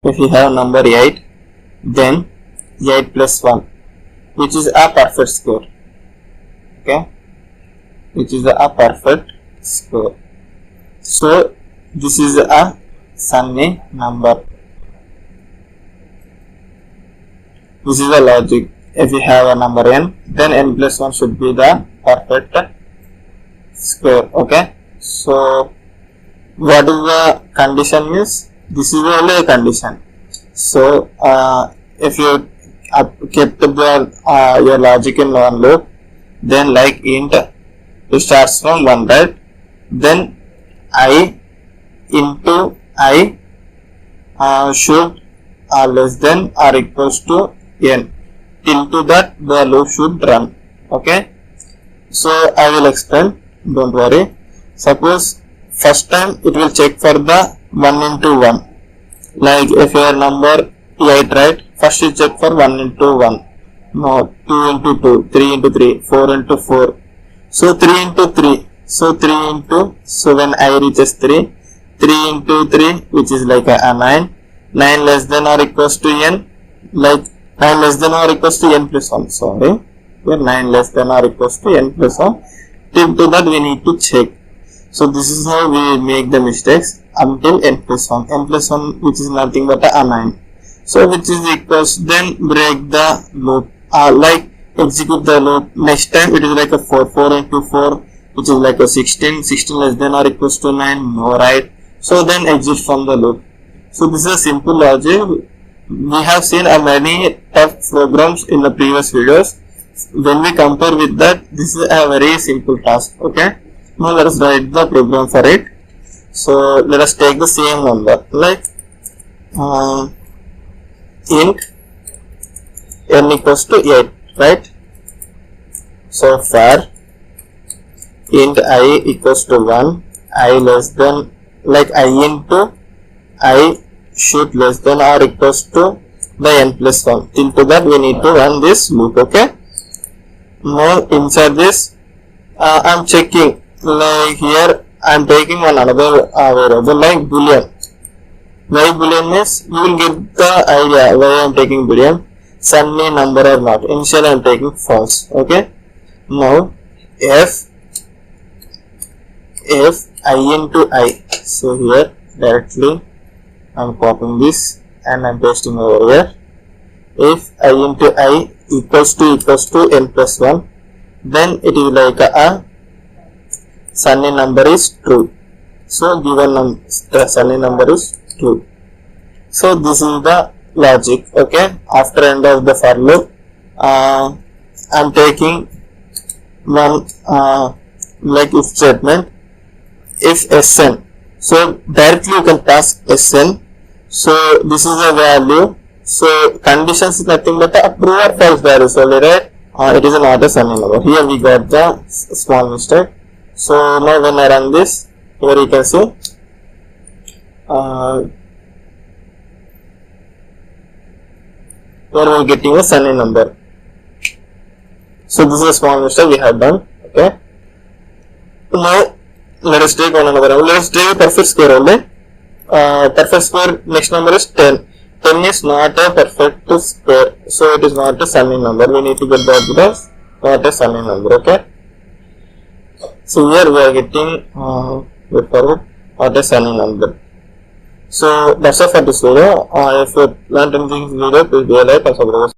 if you have number 8, then 8 plus 1, which is a perfect square. Okay, which is a perfect square. So this is a sunny number. This is the logic. If you have a number n, then n plus 1 should be the perfect square. Okay, so what is the condition is, this is only a condition. So if you kept the your logic in one loop, then like int, it starts from 1, right? Then I into I should less than or equals to n. Into that the loop should run. Okay, so I will explain, don't worry. Suppose first time it will check for the 1 into 1. Like if your number 8, right? First you check for 1 into 1. No, 2 into 2, 3 into 3, 4 into 4. So 3 into 3. So 3 into, so when I reaches 3, 3 into 3, which is like a 9. 9 less than or equals to n. Like 9 less than or equals to n plus 1. Sorry. Here 9 less than or equals to n plus 1. Till to that we need to check. So this is how we make the mistakes until n plus 1. N plus 1, which is nothing but a 9. So which is equals, then break the loop. Like execute the loop. Next time it is like a 4. 4 into 4, which is like a 16. 16 less than or equals to 9. No, right? So then exit from the loop. So this is a simple logic. We have seen many tough programs in the previous videos. When we compare with that, this is a very simple task. Okay. Now let us write the program for it. So let us take the same number, like int n equals to 8, right? So for int I equals to 1, I less than, like I into I should less than or equals to the n plus 1. Till to that we need to run this loop. Okay. Now inside this I am checking, like here I am taking one another variable like boolean. Why boolean means, you will get the idea why I am taking boolean. Sunny number or not. Initially I am taking false. Okay. Now if I into I, so here directly I am copying this and I am pasting over here. If I into I equals to n plus 1, then it is like a sunny number is true. So given sunny number is true. So this is the logic. Okay. After end of the for loop, I am taking one like if statement, if Sn. So directly you can pass Sn. So this is a value. So conditions is nothing but a true or false value. So right, it is not a sunny number. Here we got the small mistake. So now when I run this, here you can see here we are getting a sunny number. So this is a small mistake we have done. Okay. Now let us take one another. Let us take a perfect square only. Perfect square next number is 10. 10 is not a perfect square, so it is not a sunny number. We need to get that because not a sunny number. Okay. So here we are getting not a sunny number. So that's all for this video. If you learned anything in this video, please do a like and subscribe.